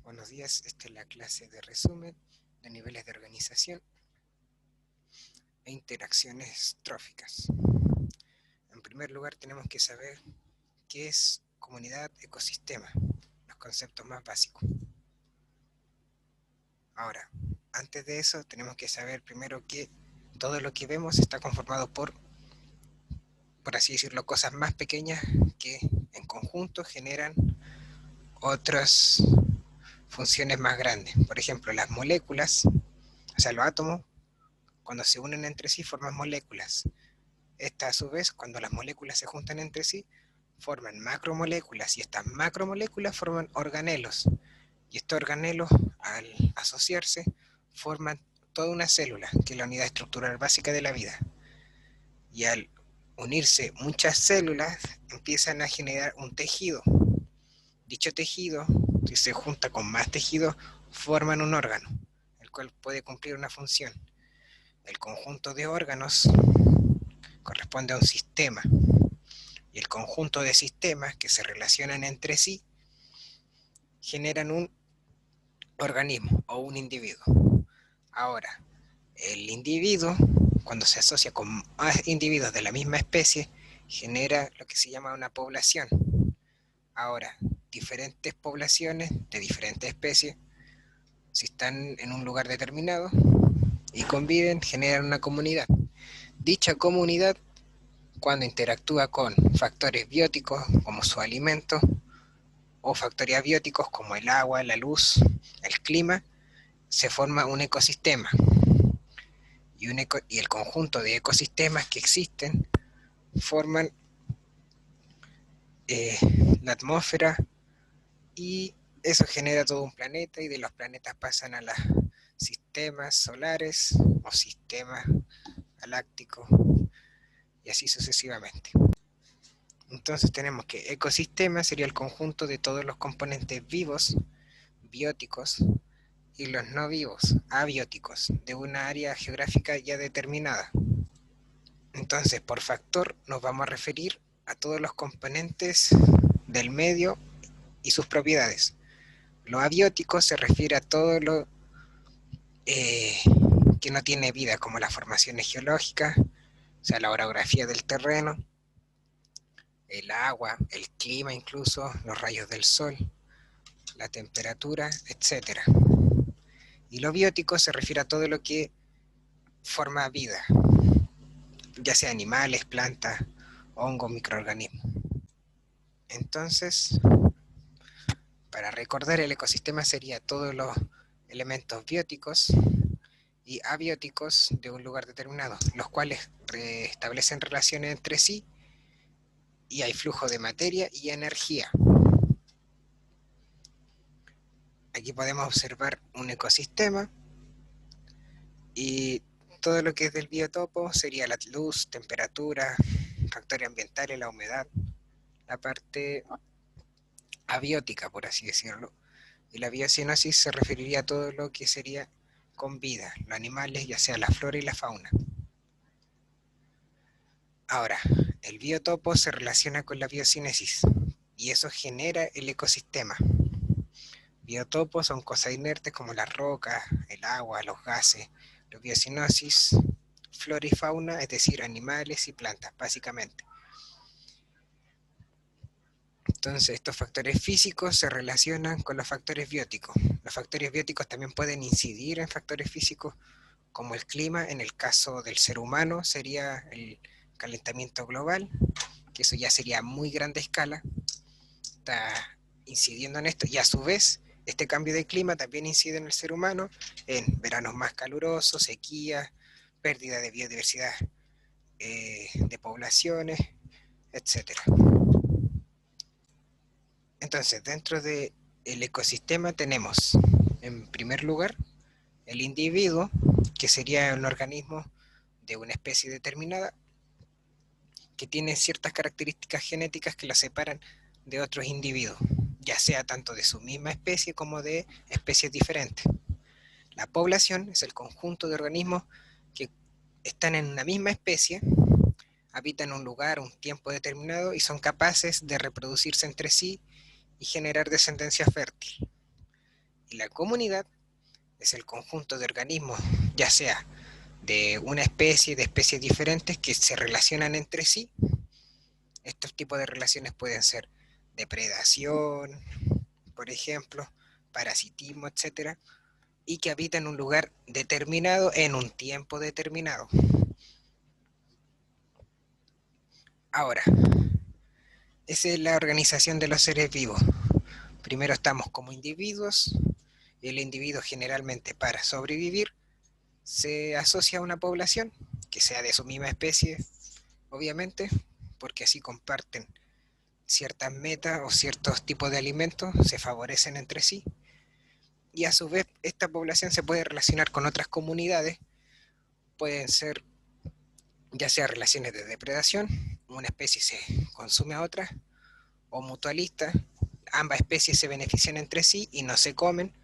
Buenos días, esta es la clase de resumen de niveles de organización e interacciones tróficas. En primer lugar, tenemos que saber qué es comunidad, ecosistema, los conceptos más básicos. Ahora, antes de eso, tenemos que saber primero que todo lo que vemos está conformado por así decirlo, cosas más pequeñas que en conjunto generan otras funciones más grandes. Por ejemplo, las moléculas, o sea, los átomos, cuando se unen entre sí forman moléculas. Estas, a su vez, cuando las moléculas se juntan entre sí, forman macromoléculas y estas macromoléculas forman organelos. Y estos organelos, al asociarse, forman toda una célula, que es la unidad estructural básica de la vida. Y al unirse muchas células, empiezan a generar un tejido. Dicho tejido, si se junta con más tejidos, forman un órgano, el cual puede cumplir una función. El conjunto de órganos corresponde a un sistema, y el conjunto de sistemas que se relacionan entre sí generan un organismo o un individuo. Ahora, el individuo, cuando se asocia con más individuos de la misma especie, genera lo que se llama una población. Ahora, diferentes poblaciones de diferentes especies, si están en un lugar determinado y conviven, generan una comunidad. Dicha comunidad, cuando interactúa con factores bióticos como su alimento, o factores abióticos como el agua, la luz, el clima, se forma un ecosistema. Y el conjunto de ecosistemas que existen forman la atmósfera, y eso genera todo un planeta, y de los planetas pasan a los sistemas solares o sistemas galácticos, y así sucesivamente. Entonces tenemos que ecosistema sería el conjunto de todos los componentes vivos, bióticos, y los no vivos, abióticos, de una área geográfica ya determinada. Entonces, por factor nos vamos a referir a todos los componentes del medio y sus propiedades. Lo abiótico se refiere a todo lo que no tiene vida, como las formaciones geológicas, o sea, la orografía del terreno, el agua, el clima incluso, los rayos del sol, la temperatura, etc. Y lo biótico se refiere a todo lo que forma vida, ya sea animales, plantas, hongos, microorganismos. Entonces, para recordar, el ecosistema sería todos los elementos bióticos y abióticos de un lugar determinado, los cuales establecen relaciones entre sí, y hay flujo de materia y energía. Aquí podemos observar un ecosistema, y todo lo que es del biotopo sería la luz, temperatura, factores ambientales, la humedad, la parte abiótica, por así decirlo. Y la biocenosis se referiría a todo lo que sería con vida, los animales, ya sea la flora y la fauna. Ahora, el biotopo se relaciona con la biocinesis, y eso genera el ecosistema. Biotopos son cosas inertes como las rocas, el agua, los gases. Los biocenosis, flora y fauna, es decir, animales y plantas, básicamente. Entonces, estos factores físicos se relacionan con los factores bióticos. Los factores bióticos también pueden incidir en factores físicos, como el clima. En el caso del ser humano sería el calentamiento global, que eso ya sería a muy grande escala, está incidiendo en esto, y a su vez este cambio de clima también incide en el ser humano, en veranos más calurosos, sequías, pérdida de biodiversidad de poblaciones, etc. Entonces, dentro del ecosistema tenemos, en primer lugar, el individuo, que sería un organismo de una especie determinada, que tiene ciertas características genéticas que la separan de otros individuos, ya sea tanto de su misma especie como de especies diferentes. La población es el conjunto de organismos que están en una misma especie, habitan un lugar, un tiempo determinado, y son capaces de reproducirse entre sí y generar descendencia fértil. Y la comunidad es el conjunto de organismos, ya sea de una especie, de especies diferentes que se relacionan entre sí. Estos tipos de relaciones pueden ser depredación, por ejemplo, parasitismo, etcétera, y que habitan en un lugar determinado en un tiempo determinado. Ahora, esa es la organización de los seres vivos. Primero estamos como individuos, y el individuo generalmente para sobrevivir se asocia a una población que sea de su misma especie, obviamente, porque así comparten ciertas metas o ciertos tipos de alimentos, se favorecen entre sí, y a su vez esta población se puede relacionar con otras comunidades, pueden ser ya sea relaciones de depredación, una especie se consume a otra, o mutualistas, ambas especies se benefician entre sí y no se comen,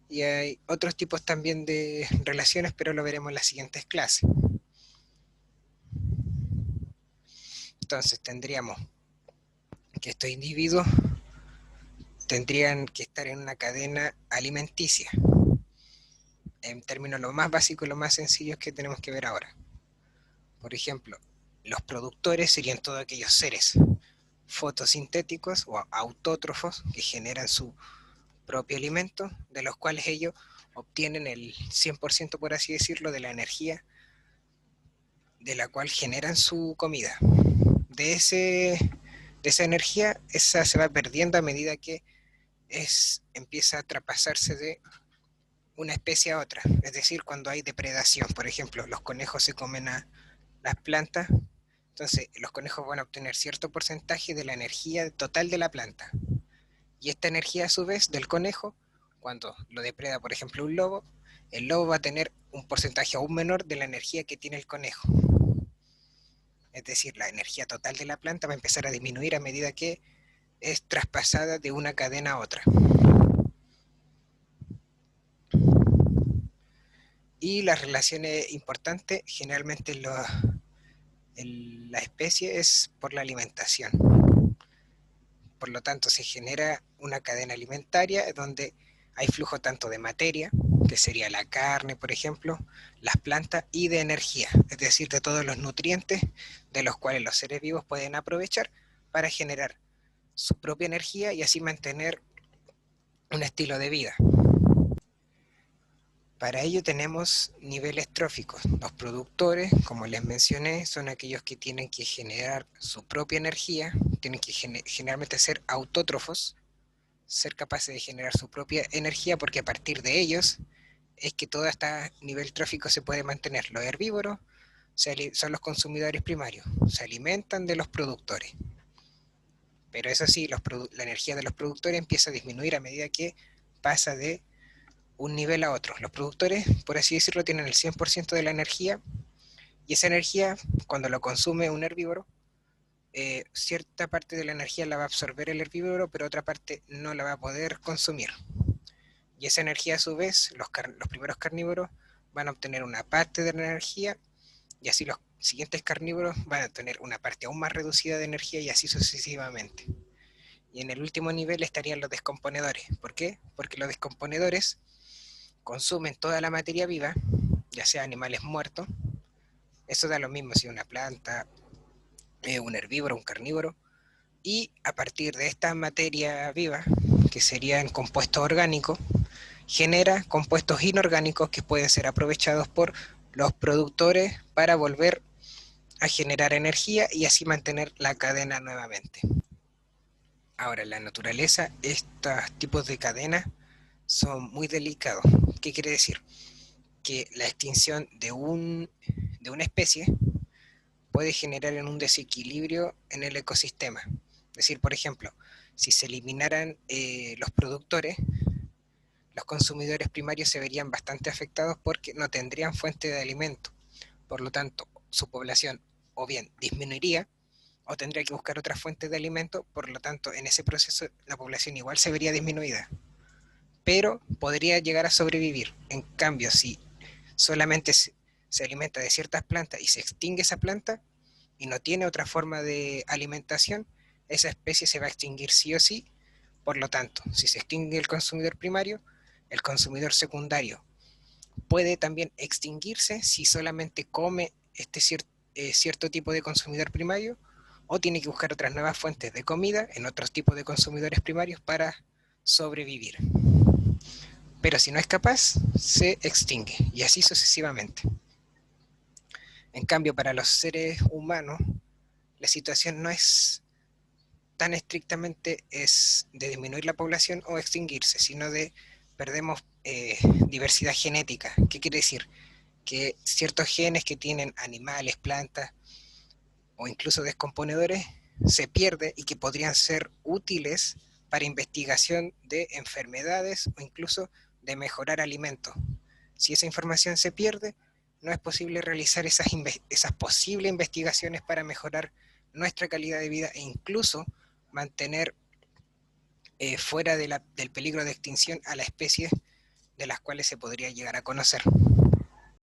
y hay otros tipos también de relaciones, pero lo veremos en las siguientes clases. Entonces tendríamos que estos individuos tendrían que estar en una cadena alimenticia, en términos lo más básicos y lo más sencillos que tenemos que ver ahora. Por ejemplo, los productores serían todos aquellos seres fotosintéticos o autótrofos que generan su propio alimento, de los cuales ellos obtienen el 100%, por así decirlo, de la energía de la cual generan su comida. De, ese, de esa energía, esa se va perdiendo a medida que empieza a traspasarse de una especie a otra. Es decir, cuando hay depredación, por ejemplo, los conejos se comen a las plantas, entonces los conejos van a obtener cierto porcentaje de la energía total de la planta. Y esta energía a su vez del conejo, cuando lo depreda por ejemplo un lobo, el lobo va a tener un porcentaje aún menor de la energía que tiene el conejo. Es decir, la energía total de la planta va a empezar a disminuir a medida que es traspasada de una cadena a otra. Y las relaciones importantes generalmente en la especie es por la alimentación. Por lo tanto, se genera una cadena alimentaria donde hay flujo tanto de materia, que sería la carne, por ejemplo, las plantas, y de energía, es decir, de todos los nutrientes de los cuales los seres vivos pueden aprovechar para generar su propia energía y así mantener un estilo de vida. Para ello tenemos niveles tróficos. Los productores, como les mencioné, son aquellos que tienen que generar su propia energía, tienen que generalmente ser autótrofos, ser capaces de generar su propia energía, porque a partir de ellos es que todo este nivel trófico se puede mantener. Los herbívoros son los consumidores primarios, se alimentan de los productores. Pero eso sí, la energía de los productores empieza a disminuir a medida que pasa de un nivel a otro. Los productores, por así decirlo, tienen el 100% de la energía, y esa energía, cuando lo consume un herbívoro, cierta parte de la energía la va a absorber el herbívoro, pero otra parte no la va a poder consumir. Y esa energía a su vez, los primeros carnívoros van a obtener una parte de la energía, y así los siguientes carnívoros van a tener una parte aún más reducida de energía, y así sucesivamente. Y en el último nivel estarían los descomponedores. ¿Por qué? Porque los descomponedores consumen toda la materia viva, ya sea animales muertos, eso da lo mismo si una planta, un herbívoro, un carnívoro, y a partir de esta materia viva, que serían compuestos orgánicos, genera compuestos inorgánicos que pueden ser aprovechados por los productores para volver a generar energía y así mantener la cadena nuevamente. Ahora, en la naturaleza, estos tipos de cadenas son muy delicados. ¿Qué quiere decir? Que la extinción de una especie puede generar en un desequilibrio en el ecosistema. Es decir, por ejemplo, si se eliminaran los productores, los consumidores primarios se verían bastante afectados porque no tendrían fuente de alimento. Por lo tanto, su población o bien disminuiría o tendría que buscar otras fuentes de alimento, por lo tanto, en ese proceso la población igual se vería disminuida, pero podría llegar a sobrevivir. En cambio, si solamente se alimenta de ciertas plantas y se extingue esa planta y no tiene otra forma de alimentación, esa especie se va a extinguir sí o sí. Por lo tanto, si se extingue el consumidor primario, el consumidor secundario puede también extinguirse si solamente come este cierto tipo de consumidor primario, o tiene que buscar otras nuevas fuentes de comida en otros tipos de consumidores primarios para sobrevivir. Pero si no es capaz, se extingue, y así sucesivamente. En cambio, para los seres humanos, la situación no es tan estrictamente es de disminuir la población o extinguirse, sino de perdemos diversidad genética. ¿Qué quiere decir? Que ciertos genes que tienen animales, plantas o incluso descomponedores se pierden y que podrían ser útiles para investigación de enfermedades o incluso de mejorar alimentos. Si esa información se pierde, no es posible realizar esas posibles investigaciones para mejorar nuestra calidad de vida e incluso mantener fuera del peligro de extinción a las especies de las cuales se podría llegar a conocer.